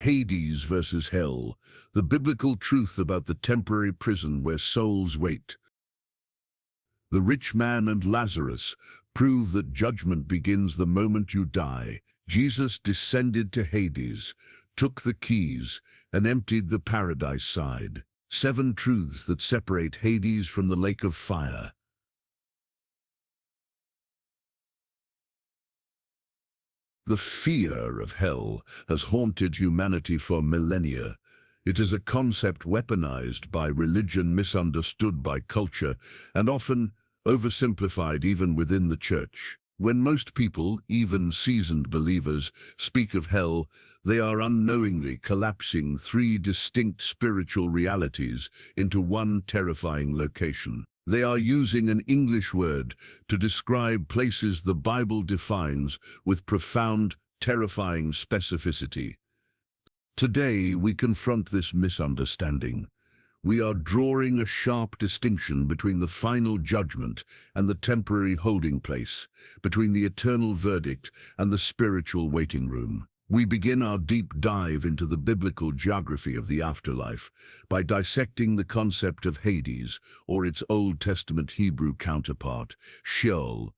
Hades versus Hell, the biblical truth about the temporary prison where souls wait. The rich man and Lazarus prove that judgment begins the moment you die. Jesus descended to Hades, took the keys, and emptied the paradise side. 7 truths that separate Hades from the lake of fire. The fear of hell has haunted humanity for millennia. It is a concept weaponized by religion, misunderstood by culture, and often oversimplified even within the church. When most people, even seasoned believers, speak of hell, they are unknowingly collapsing 3 distinct spiritual realities into one terrifying location. They are using an English word to describe places the Bible defines with profound, terrifying specificity. Today, we confront this misunderstanding. We are drawing a sharp distinction between the final judgment and the temporary holding place, between the eternal verdict and the spiritual waiting room. We begin our deep dive into the biblical geography of the afterlife by dissecting the concept of Hades, or its Old Testament Hebrew counterpart, Sheol.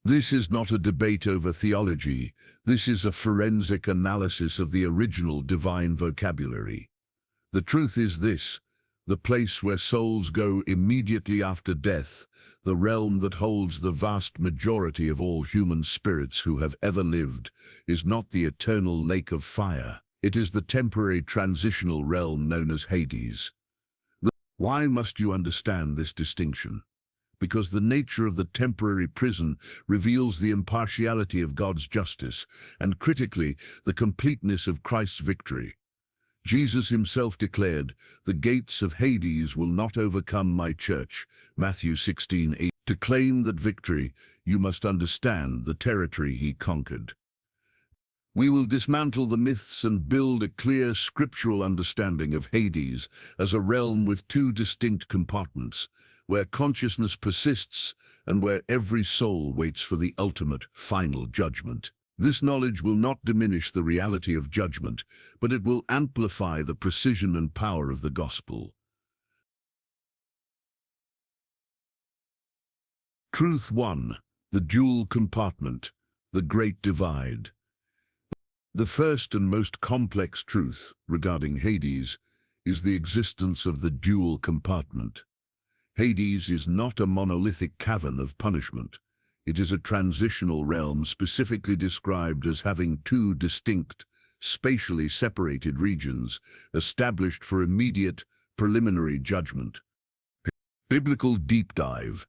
This is not a debate over theology. This is a forensic analysis of the original divine vocabulary. The truth is this: the place where souls go immediately after death, the realm that holds the vast majority of all human spirits who have ever lived, is not the eternal lake of fire. It is the temporary transitional realm known as Hades. Why must you understand this distinction? Because the nature of the temporary prison reveals the impartiality of God's justice, and critically, the completeness of Christ's victory. Jesus himself declared, "The gates of Hades will not overcome my church," Matthew 16:8. To claim that victory, you must understand the territory he conquered. We will dismantle the myths and build a clear scriptural understanding of Hades as a realm with 2 distinct compartments, where consciousness persists and where every soul waits for the ultimate, final judgment. This knowledge will not diminish the reality of judgment, but it will amplify the precision and power of the gospel. Truth 1. The dual compartment, the great divide. The first and most complex truth regarding Hades is the existence of the dual compartment. Hades is not a monolithic cavern of punishment. It is a transitional realm specifically described as having 2 distinct, spatially separated regions established for immediate, preliminary judgment. Biblical deep dive.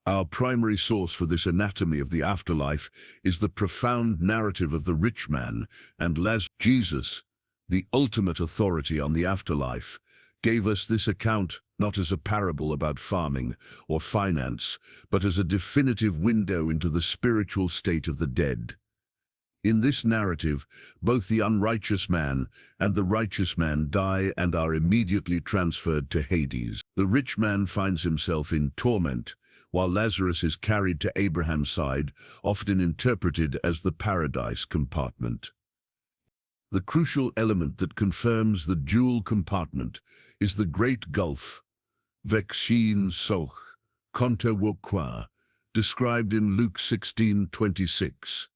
Our primary source for this anatomy of the afterlife is the profound narrative of the rich man and Lazarus. Jesus, the ultimate authority on the afterlife, gave us this account not as a parable about farming or finance, but as a definitive window into the spiritual state of the dead. In this narrative, both the unrighteous man and the righteous man die and are immediately transferred to Hades. The rich man finds himself in torment, while Lazarus is carried to Abraham's side, often interpreted as the paradise compartment. The crucial element that confirms the dual compartment is the great gulf, Vexin Soch, Conta Wokwa, described in Luke 16:26.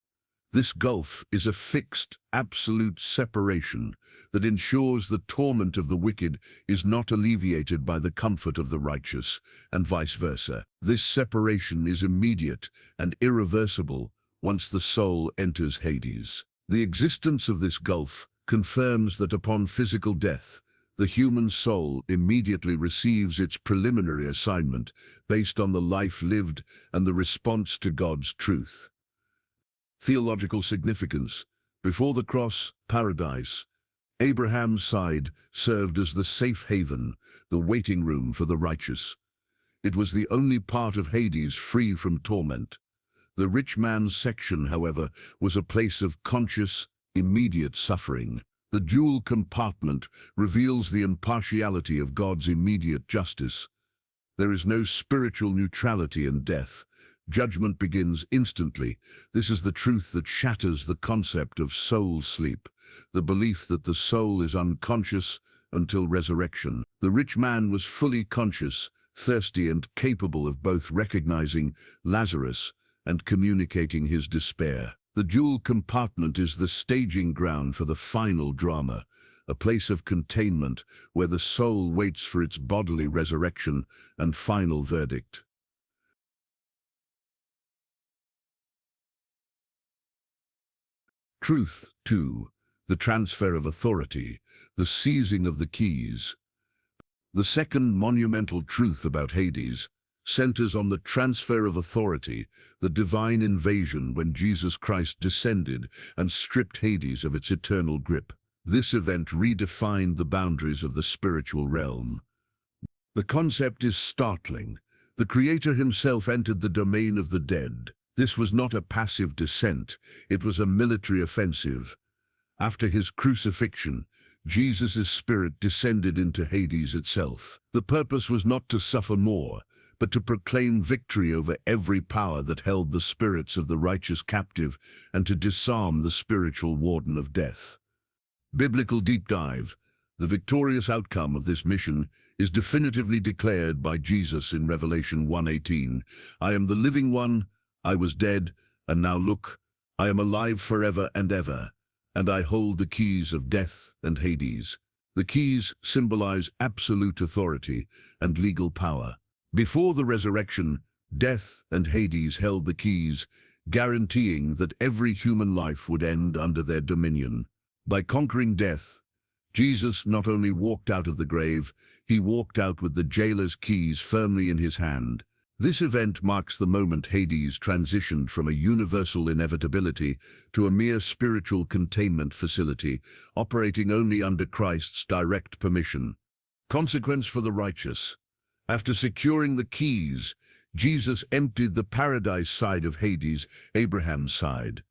This gulf is a fixed, absolute separation that ensures the torment of the wicked is not alleviated by the comfort of the righteous, and vice versa. This separation is immediate and irreversible once the soul enters Hades. The existence of this gulf confirms that upon physical death, the human soul immediately receives its preliminary assignment based on the life lived and the response to God's truth. Theological significance. Before the cross, paradise, Abraham's side served as the safe haven, the waiting room for the righteous. It was the only part of Hades free from torment. The rich man's section, however, was a place of conscious, immediate suffering. The dual compartment reveals the impartiality of God's immediate justice. There is no spiritual neutrality in death. Judgment begins instantly. This is the truth that shatters the concept of soul sleep. the belief that the soul is unconscious until resurrection. The rich man was fully conscious, thirsty and capable of both recognizing Lazarus and communicating his despair. The jewel compartment is the staging ground for the final drama, a place of containment where the soul waits for its bodily resurrection and final verdict. Truth, 2. The transfer of authority, the seizing of the keys. The second monumental truth about Hades centers on the transfer of authority, the divine invasion when Jesus Christ descended and stripped Hades of its eternal grip. This event redefined the boundaries of the spiritual realm. The concept is startling. The Creator himself entered the domain of the dead. This was not a passive descent, it was a military offensive. After his crucifixion, Jesus' spirit descended into Hades itself. The purpose was not to suffer more, but to proclaim victory over every power that held the spirits of the righteous captive and to disarm the spiritual warden of death. Biblical deep dive. The victorious outcome of this mission is definitively declared by Jesus in Revelation 1:18. I am the living one, I was dead, and now look, I am alive forever and ever, and I hold the keys of death and Hades. The keys symbolize absolute authority and legal power. Before the resurrection, death and Hades held the keys, guaranteeing that every human life would end under their dominion. By conquering death, Jesus not only walked out of the grave, he walked out with the jailer's keys firmly in his hand. This event marks the moment Hades transitioned from a universal inevitability to a mere spiritual containment facility, operating only under Christ's direct permission. Consequence for the righteous. After securing the keys, Jesus emptied the paradise side of Hades, Abraham's side.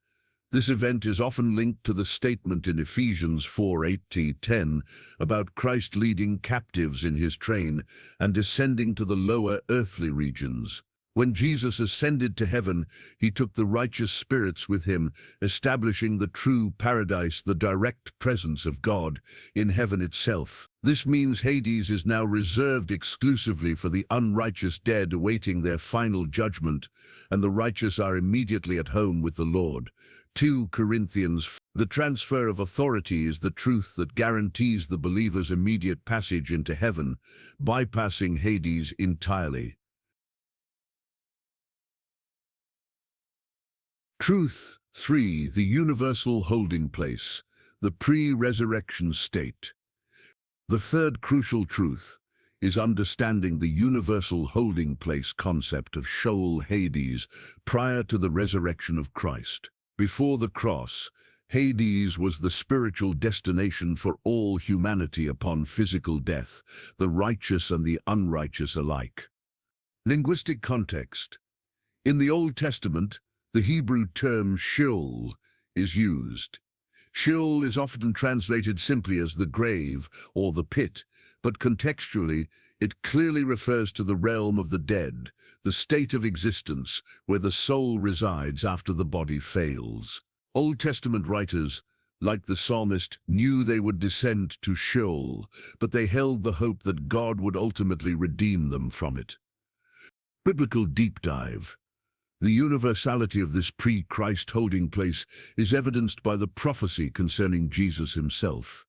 This event is often linked to the statement in Ephesians 4:8-10 about Christ leading captives in his train and descending to the lower earthly regions. When Jesus ascended to heaven, he took the righteous spirits with him, establishing the true paradise, the direct presence of God in heaven itself. This means Hades is now reserved exclusively for the unrighteous dead awaiting their final judgment, and the righteous are immediately at home with the Lord. 2 Corinthians. The transfer of authority is the truth that guarantees the believer's immediate passage into heaven, bypassing Hades entirely. Truth, 3. The universal holding place, the pre-resurrection state. The third crucial truth is understanding the universal holding place concept of Sheol, Hades, prior to the resurrection of Christ. Before the cross, Hades was the spiritual destination for all humanity upon physical death, the righteous and the unrighteous alike. Linguistic context. In the Old Testament, the Hebrew term Sheol is used. Sheol is often translated simply as the grave or the pit, but contextually, it clearly refers to the realm of the dead, the state of existence where the soul resides after the body fails. Old Testament writers, like the psalmist, knew they would descend to Sheol, but they held the hope that God would ultimately redeem them from it. Biblical deep dive. The universality of this pre-Christ holding place is evidenced by the prophecy concerning Jesus himself.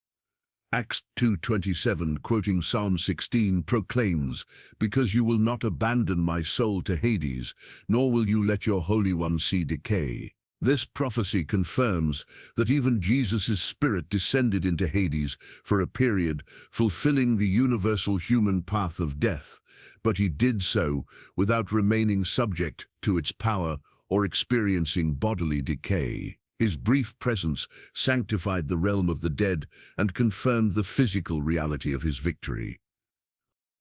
Acts 2:27, quoting Psalm 16, proclaims, "Because you will not abandon my soul to Hades, nor will you let your Holy One see decay." This prophecy confirms that even Jesus' spirit descended into Hades for a period, fulfilling the universal human path of death, but he did so without remaining subject to its power or experiencing bodily decay. His brief presence sanctified the realm of the dead and confirmed the physical reality of his victory.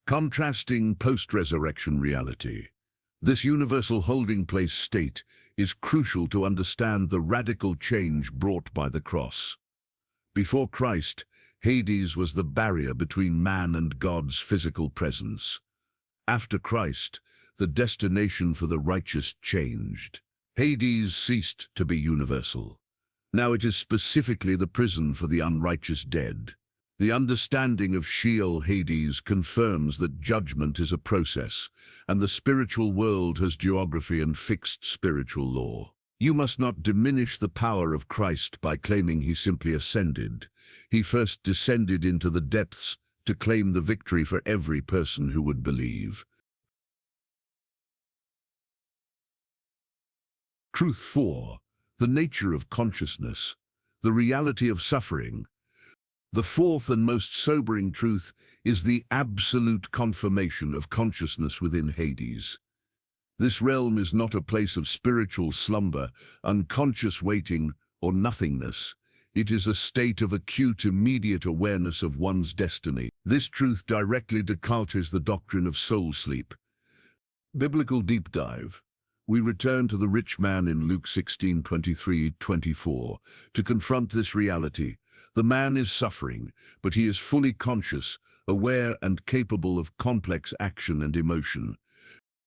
Contrasting post-resurrection reality. This universal holding place state is crucial to understand the radical change brought by the cross. Before Christ, Hades was the barrier between man and God's physical presence. After Christ, the destination for the righteous changed. Hades ceased to be universal. Now it is specifically the prison for the unrighteous dead. The understanding of Sheol Hades confirms that judgment is a process, and the spiritual world has geography and fixed spiritual law. You must not diminish the power of Christ by claiming he simply ascended. He first descended into the depths to claim the victory for every person who would believe. Truth 4. The nature of consciousness, the reality of suffering. The fourth and most sobering truth is the absolute confirmation of consciousness within Hades. This realm is not a place of spiritual slumber, unconscious waiting, or nothingness. It is a state of acute, immediate awareness of one's destiny. This truth directly decouches the doctrine of soul sleep. Biblical deep dive. We return to the rich man in Luke 16:23-24 to confront this reality. The man is suffering, but he is fully conscious, aware and capable of complex action and emotion.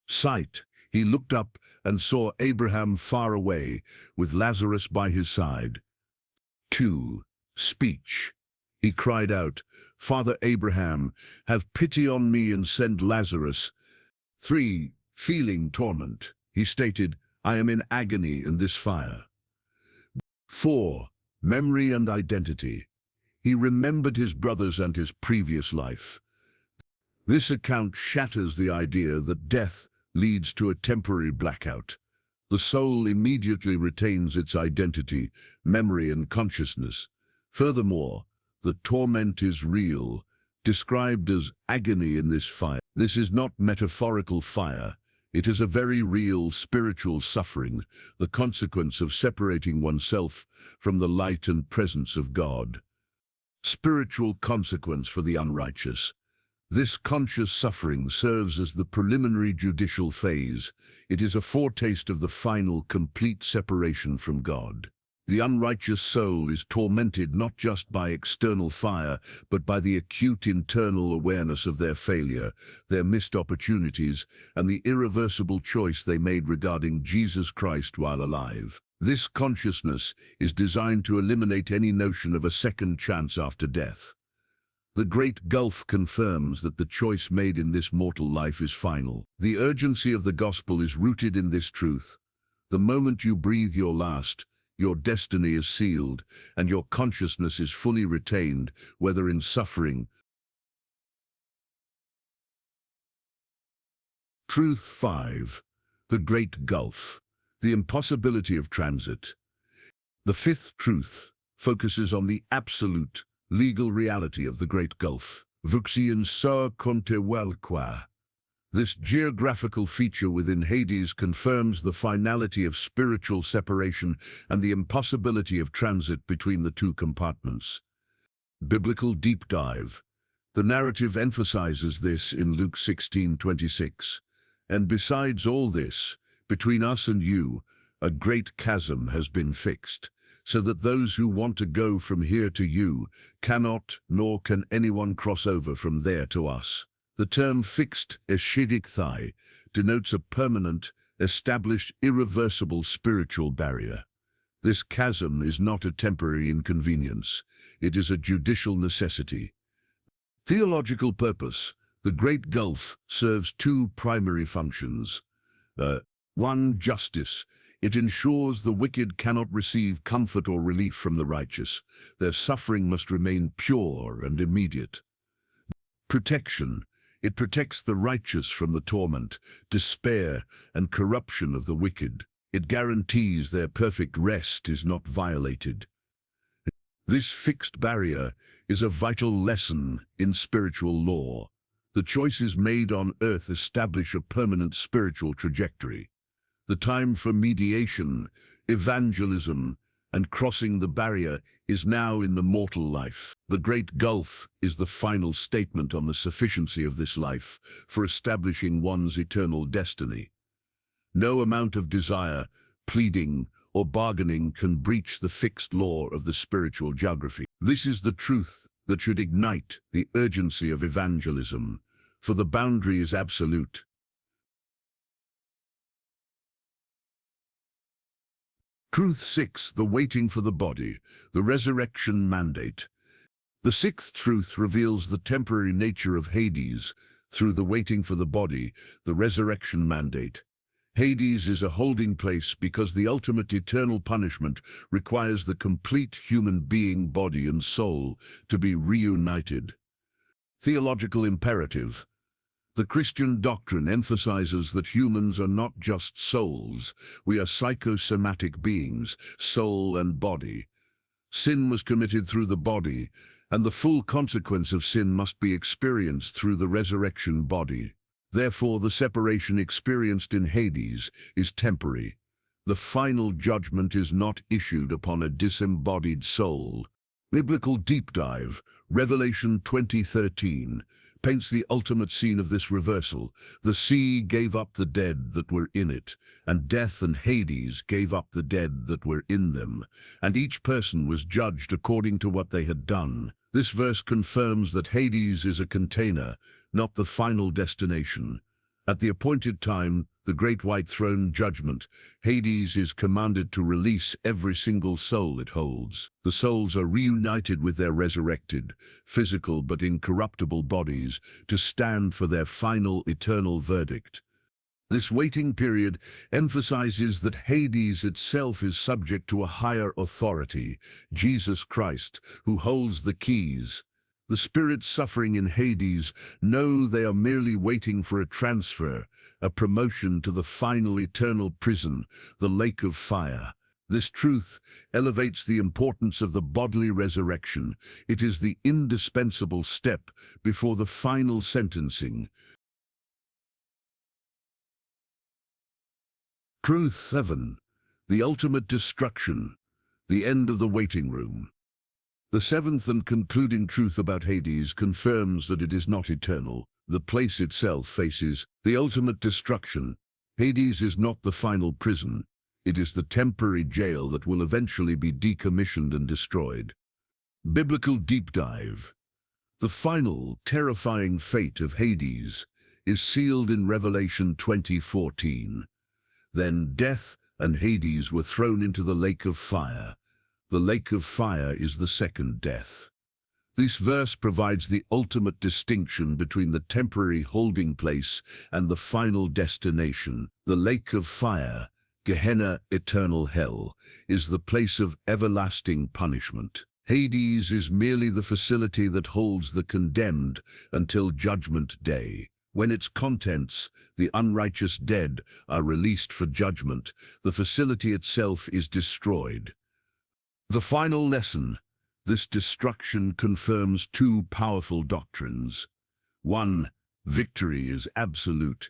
Sight. He looked up and saw Abraham far away, with Lazarus by his side. 2. Speech. He cried out, "Father Abraham, have pity on me and send Lazarus." 3. Feeling torment. He stated, "I am in agony in this fire." 4. Memory and identity. He remembered his brothers and his previous life. This account shatters the idea that death leads to a temporary blackout. The soul immediately retains its identity, memory, and consciousness. Furthermore, the torment is real, described as agony in this fire. This is not metaphorical fire. It is a very real spiritual suffering, the consequence of separating oneself from the light and presence of God. Spiritual consequence for the unrighteous. This conscious suffering serves as the preliminary judicial phase. It is a foretaste of the final, complete separation from God. The unrighteous soul is tormented not just by external fire, but by the acute internal awareness of their failure, their missed opportunities, and the irreversible choice they made regarding Jesus Christ while alive. This consciousness is designed to eliminate any notion of a second chance after death. The great gulf confirms that the choice made in this mortal life is final. The urgency of the gospel is rooted in this truth. The moment you breathe your last, your destiny is sealed, and your consciousness is fully retained, whether in suffering. Truth 5. The Great Gulf. The Impossibility of Transit. The fifth truth focuses on the absolute, legal reality of the Great Gulf. Vuxian sa conte qua. This geographical feature within Hades confirms the finality of spiritual separation and the impossibility of transit between the two compartments. Biblical deep dive. The narrative emphasizes this in Luke 16:26. And besides all this, between us and you, a great chasm has been fixed, so that those who want to go from here to you cannot, nor can anyone cross over from there to us. The term fixed, eshidikthai, denotes a permanent, established, irreversible spiritual barrier. This chasm is not a temporary inconvenience. It is a judicial necessity. Theological purpose. The Great Gulf serves two primary functions. 1. Justice. It ensures the wicked cannot receive comfort or relief from the righteous. Their suffering must remain pure and immediate. Protection. It protects the righteous from the torment, despair, and corruption of the wicked. It guarantees their perfect rest is not violated. This fixed barrier is a vital lesson in spiritual law. The choices made on earth establish a permanent spiritual trajectory. The time for mediation, evangelism, and crossing the barrier is now in the mortal life. The Great Gulf is the final statement on the sufficiency of this life for establishing one's eternal destiny. No amount of desire, pleading, or bargaining can breach the fixed law of the spiritual geography. This is the truth that should ignite the urgency of evangelism, for the boundary is absolute. Truth 6, the waiting for the body, the resurrection mandate. The sixth truth reveals the temporary nature of Hades through the waiting for the body, the resurrection mandate. Hades is a holding place because the ultimate eternal punishment requires the complete human being, body and soul, to be reunited. Theological imperative. The Christian doctrine emphasizes that humans are not just souls. We are psychosomatic beings, soul and body. Sin was committed through the body, and the full consequence of sin must be experienced through the resurrection body. Therefore, the separation experienced in Hades is temporary. The final judgment is not issued upon a disembodied soul. Biblical deep dive, Revelation 20:13, paints the ultimate scene of this reversal. The sea gave up the dead that were in it, and death and Hades gave up the dead that were in them, and each person was judged according to what they had done. This verse confirms that Hades is a container, not the final destination. At the appointed time, the Great White Throne judgment, Hades is commanded to release every single soul it holds. The souls are reunited with their resurrected, physical but incorruptible bodies to stand for their final eternal verdict. This waiting period emphasizes that Hades itself is subject to a higher authority, Jesus Christ, who holds the keys. The spirits suffering in Hades know they are merely waiting for a transfer, a promotion to the final eternal prison, the lake of fire. This truth elevates the importance of the bodily resurrection. It is the indispensable step before the final sentencing. Truth 7. The ultimate destruction, the end of the waiting room. The seventh and concluding truth about Hades confirms that it is not eternal. The place itself faces the ultimate destruction. Hades is not the final prison. It is the temporary jail that will eventually be decommissioned and destroyed. Biblical deep dive. The final, terrifying fate of Hades is sealed in Revelation 20:14. Then death and Hades were thrown into the lake of fire. The lake of fire is the second death. This verse provides the ultimate distinction between the temporary holding place and the final destination. The lake of fire, Gehenna, eternal hell, is the place of everlasting punishment. Hades is merely the facility that holds the condemned until Judgment Day. When its contents, the unrighteous dead, are released for judgment, the facility itself is destroyed. The final lesson. This destruction confirms two powerful doctrines. 1. Victory is absolute.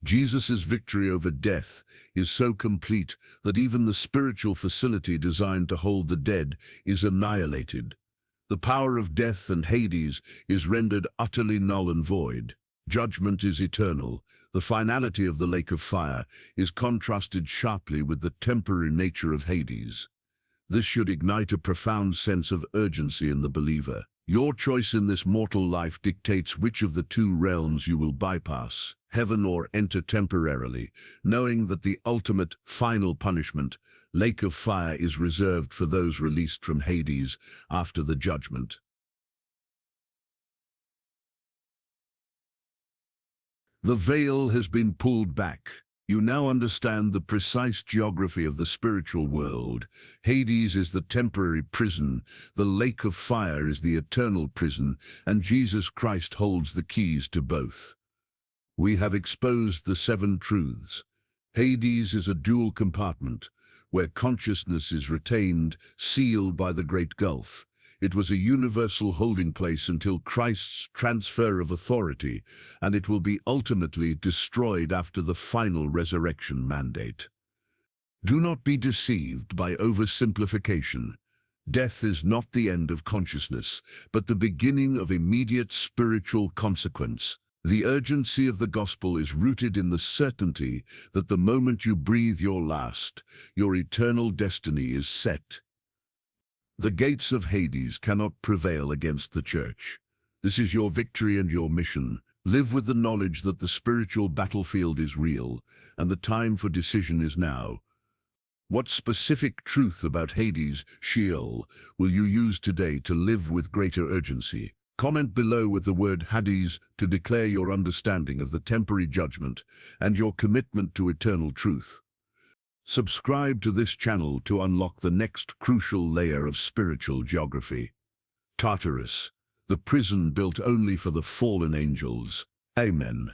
Jesus' victory over death is so complete that even the spiritual facility designed to hold the dead is annihilated. The power of death and Hades is rendered utterly null and void. Judgment is eternal. The finality of the lake of fire is contrasted sharply with the temporary nature of Hades. This should ignite a profound sense of urgency in the believer. Your choice in this mortal life dictates which of the two realms you will bypass, heaven or enter temporarily, knowing that the ultimate, final punishment, lake of fire, is reserved for those released from Hades after the judgment. The veil has been pulled back. You now understand the precise geography of the spiritual world. Hades is the temporary prison, the lake of fire is the eternal prison, and Jesus Christ holds the keys to both. We have exposed the 7 truths. Hades is a dual compartment, where consciousness is retained, sealed by the Great Gulf. It was a universal holding place until Christ's transfer of authority, and it will be ultimately destroyed after the final resurrection mandate. Do not be deceived by oversimplification. Death is not the end of consciousness, but the beginning of immediate spiritual consequence. The urgency of the gospel is rooted in the certainty that the moment you breathe your last, your eternal destiny is set. The gates of Hades cannot prevail against the church. This is your victory and your mission. Live with the knowledge that the spiritual battlefield is real, and the time for decision is now. What specific truth about Hades, Sheol, will you use today to live with greater urgency? Comment below with the word Hades to declare your understanding of the temporary judgment and your commitment to eternal truth. Subscribe to this channel to unlock the next crucial layer of spiritual geography. Tartarus, the prison built only for the fallen angels. Amen.